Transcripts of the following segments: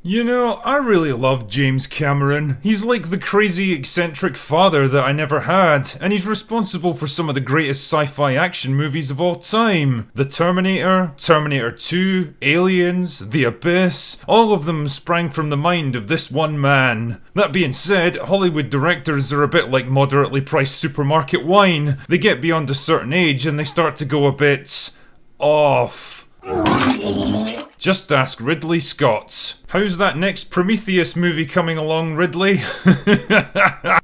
You know, I really love James Cameron. He's like the crazy, eccentric father that I never had, and he's responsible for some of the greatest sci-fi action movies of all time. The Terminator, Terminator 2, Aliens, The Abyss, all of them sprang from the mind of this one man. That being said, Hollywood directors are a bit like moderately priced supermarket wine. They get beyond a certain age and they start to go a bit off. Just ask Ridley Scott. How's that next Prometheus movie coming along, Ridley?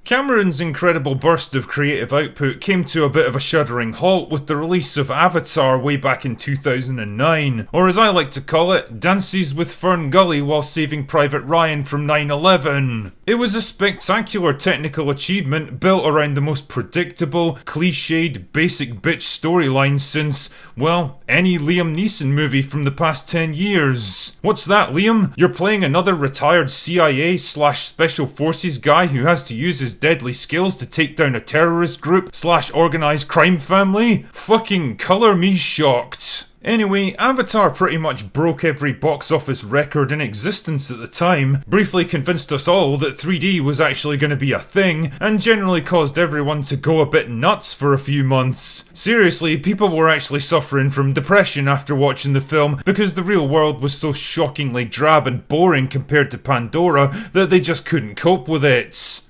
Cameron's incredible burst of creative output came to a bit of a shuddering halt with the release of Avatar way back in 2009, or as I like to call it, Dances with Fern Gully while saving Private Ryan from 9/11. It was a spectacular technical achievement built around the most predictable, cliched, basic bitch storyline since, well, any Liam Neeson movie from the past 10 years. What's that, Liam? You're playing another retired CIA/Special Forces guy who has to use his deadly skills to take down a terrorist group/organized crime family? Fucking color me shocked. Anyway, Avatar pretty much broke every box office record in existence at the time, briefly convinced us all that 3D was actually going to be a thing, and generally caused everyone to go a bit nuts for a few months. Seriously, people were actually suffering from depression after watching the film because the real world was so shockingly drab and boring compared to Pandora that they just couldn't cope with it.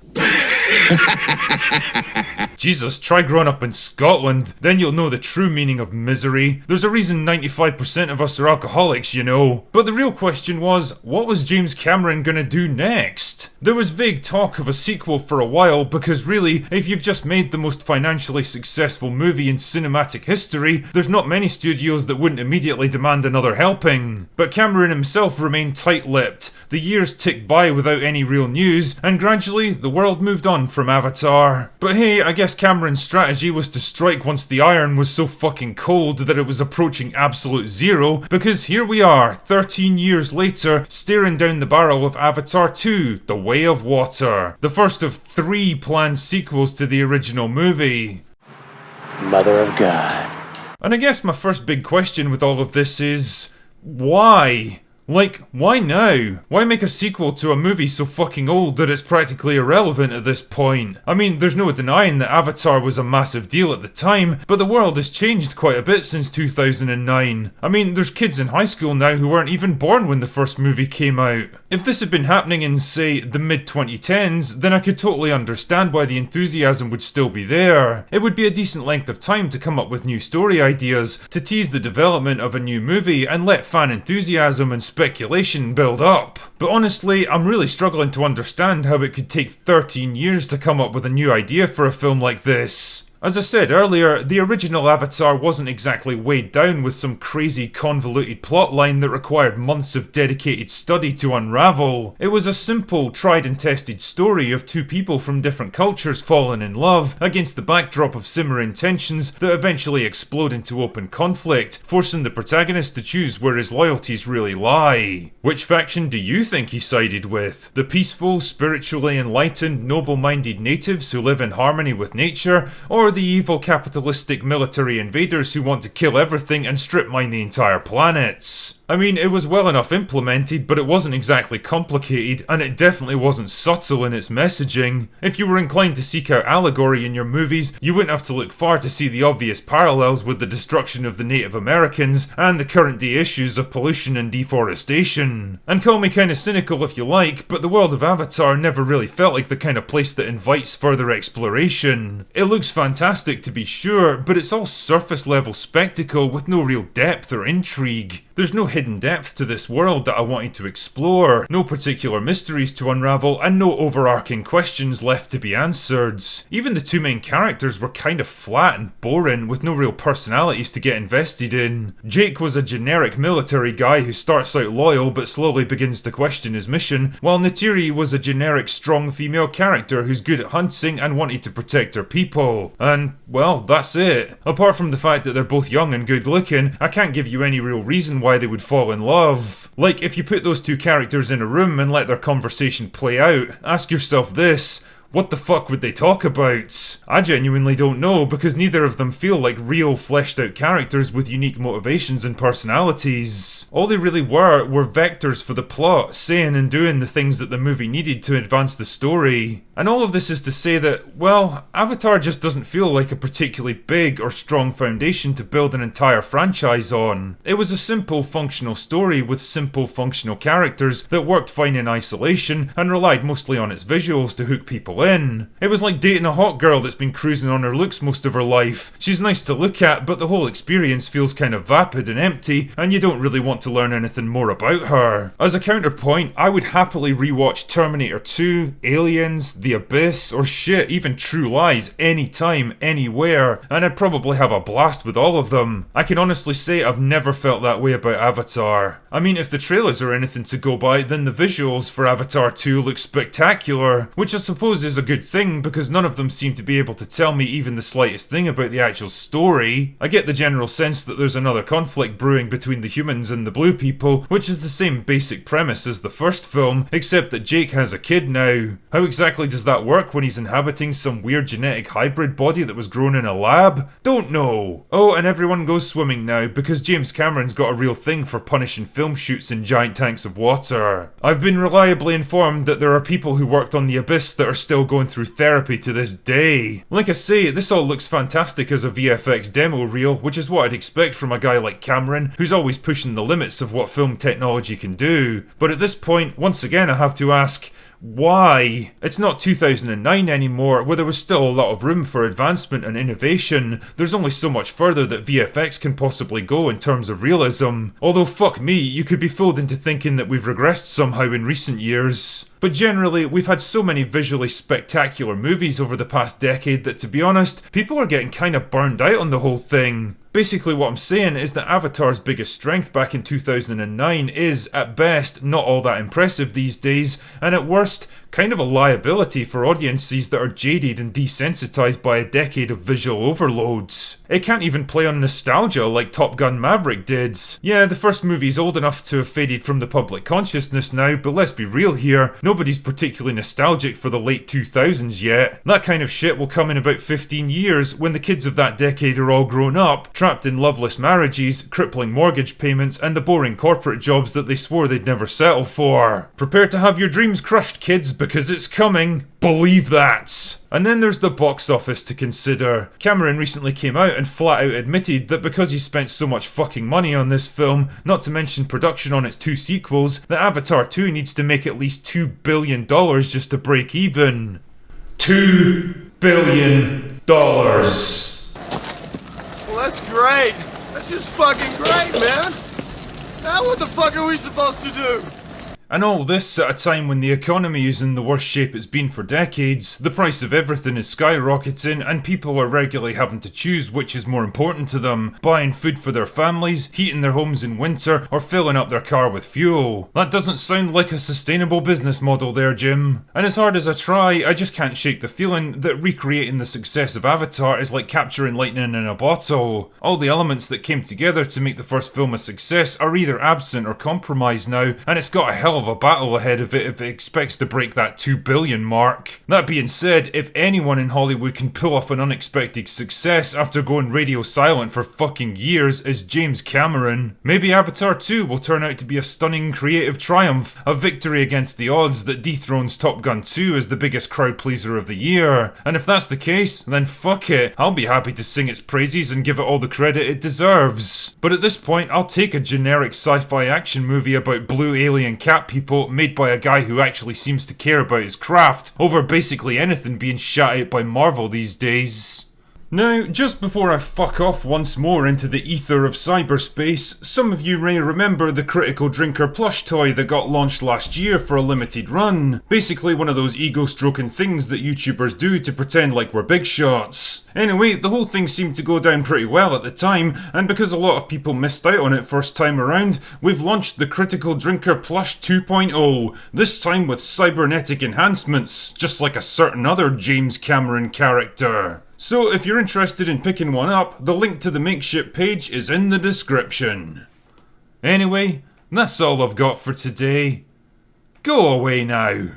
Jesus, try growing up in Scotland, then you'll know the true meaning of misery. There's a reason 95% of us are alcoholics, you know. But the real question was, what was James Cameron gonna do next? There was vague talk of a sequel for a while because really, if you've just made the most financially successful movie in cinematic history, there's not many studios that wouldn't immediately demand another helping. But Cameron himself remained tight-lipped. The years ticked by without any real news, and gradually the world moved on from Avatar. But hey, I guess Cameron's strategy was to strike once the iron was so fucking cold that it was approaching absolute zero, because here we are, 13 years later, staring down the barrel of Avatar 2, The Way of Water, the first of 3 planned sequels to the original movie. Mother of God. And I guess my first big question with all of this is, why? Like, why now? Why make a sequel to a movie so fucking old that it's practically irrelevant at this point? I mean, there's no denying that Avatar was a massive deal at the time, but the world has changed quite a bit since 2009. I mean, there's kids in high school now who weren't even born when the first movie came out. If this had been happening in, say, the mid-2010s, then I could totally understand why the enthusiasm would still be there. It would be a decent length of time to come up with new story ideas, to tease the development of a new movie, and let fan enthusiasm and speculation build up. But honestly, I'm really struggling to understand how it could take 13 years to come up with a new idea for a film like this. As I said earlier, the original Avatar wasn't exactly weighed down with some crazy convoluted plotline that required months of dedicated study to unravel. It was a simple, tried and tested story of 2 people from different cultures falling in love against the backdrop of simmering tensions that eventually explode into open conflict, forcing the protagonist to choose where his loyalties really lie. Which faction do you think he sided with? The peaceful, spiritually enlightened, noble-minded natives who live in harmony with nature, or the evil capitalistic military invaders who want to kill everything and strip mine the entire planet? I mean, it was well enough implemented, but it wasn't exactly complicated, and it definitely wasn't subtle in its messaging. If you were inclined to seek out allegory in your movies, you wouldn't have to look far to see the obvious parallels with the destruction of the Native Americans and the current day issues of pollution and deforestation. And call me kinda cynical if you like, but the world of Avatar never really felt like the kind of place that invites further exploration. It looks fantastic to be sure, but it's all surface level spectacle with no real depth or intrigue. There's no hidden depth to this world that I wanted to explore, no particular mysteries to unravel, and no overarching questions left to be answered. Even the 2 main characters were kind of flat and boring, with no real personalities to get invested in. Jake was a generic military guy who starts out loyal but slowly begins to question his mission, while Neytiri was a generic strong female character who's good at hunting and wanted to protect her people. And, well, that's it. Apart from the fact that they're both young and good looking, I can't give you any real reason why they would fall in love. Like, if you put those 2 characters in a room and let their conversation play out, ask yourself this: what the fuck would they talk about? I genuinely don't know, because neither of them feel like real fleshed out characters with unique motivations and personalities. All they really were vectors for the plot, saying and doing the things that the movie needed to advance the story. And all of this is to say that, well, Avatar just doesn't feel like a particularly big or strong foundation to build an entire franchise on. It was a simple, functional story with simple, functional characters that worked fine in isolation and relied mostly on its visuals to hook people in. It was like dating a hot girl that's been cruising on her looks most of her life. She's nice to look at, but the whole experience feels kind of vapid and empty, and you don't really want to learn anything more about her. As a counterpoint, I would happily rewatch Terminator 2, Aliens, The Abyss, or shit, even True Lies anytime, anywhere, and I'd probably have a blast with all of them. I can honestly say I've never felt that way about Avatar. I mean, if the trailers are anything to go by, then the visuals for Avatar 2 look spectacular, which I suppose is a good thing because none of them seem to be able to tell me even the slightest thing about the actual story. I get the general sense that there's another conflict brewing between the humans and the blue people, which is the same basic premise as the first film, except that Jake has a kid now. How exactly does that work when he's inhabiting some weird genetic hybrid body that was grown in a lab? Don't know. Oh, and everyone goes swimming now because James Cameron's got a real thing for punishing film shoots in giant tanks of water. I've been reliably informed that there are people who worked on The Abyss that are still going through therapy to this day. Like I say, this all looks fantastic as a VFX demo reel, which is what I'd expect from a guy like Cameron, who's always pushing the limits of what film technology can do. But at this point, once again I have to ask, why? It's not 2009 anymore, where there was still a lot of room for advancement and innovation. There's only so much further that VFX can possibly go in terms of realism. Although fuck me, you could be fooled into thinking that we've regressed somehow in recent years. But generally, we've had so many visually spectacular movies over the past decade that, to be honest, people are getting kinda burned out on the whole thing. Basically what I'm saying is that Avatar's biggest strength back in 2009 is, at best, not all that impressive these days, and at worst, kind of a liability for audiences that are jaded and desensitized by a decade of visual overloads. It can't even play on nostalgia like Top Gun Maverick did. Yeah, the first movie's old enough to have faded from the public consciousness now, but let's be real here, nobody's particularly nostalgic for the late 2000s yet. That kind of shit will come in about 15 years when the kids of that decade are all grown up, trapped in loveless marriages, crippling mortgage payments, and the boring corporate jobs that they swore they'd never settle for. Prepare to have your dreams crushed, kids, because it's coming. Believe that. And then there's the box office to consider. Cameron recently came out and flat out admitted that because he spent so much fucking money on this film, not to mention production on its 2 sequels, that Avatar 2 needs to make at least $2 billion just to break even. $2 billion. Well, that's great. That's just fucking great, man. Now what the fuck are we supposed to do? And all this at a time when the economy is in the worst shape it's been for decades, the price of everything is skyrocketing, and people are regularly having to choose which is more important to them, buying food for their families, heating their homes in winter, or filling up their car with fuel. That doesn't sound like a sustainable business model there, Jim. And as hard as I try, I just can't shake the feeling that recreating the success of Avatar is like capturing lightning in a bottle. All the elements that came together to make the first film a success are either absent or compromised now, and it's got a hell of a battle ahead of it if it expects to break that 2 billion mark. That being said, if anyone in Hollywood can pull off an unexpected success after going radio silent for fucking years, it's James Cameron. Maybe Avatar 2 will turn out to be a stunning creative triumph, a victory against the odds that dethrones Top Gun 2 as the biggest crowd pleaser of the year. And if that's the case, then fuck it, I'll be happy to sing its praises and give it all the credit it deserves. But at this point, I'll take a generic sci-fi action movie about blue alien cat people made by a guy who actually seems to care about his craft over basically anything being shot out by Marvel these days. Now, just before I fuck off once more into the ether of cyberspace, some of you may remember the Critical Drinker plush toy that got launched last year for a limited run. Basically one of those ego-stroking things that YouTubers do to pretend like we're big shots. Anyway, the whole thing seemed to go down pretty well at the time, and because a lot of people missed out on it first time around, we've launched the Critical Drinker Plush 2.0, this time with cybernetic enhancements, just like a certain other James Cameron character. So if you're interested in picking one up, the link to the Makeship page is in the description. Anyway, that's all I've got for today. Go away now.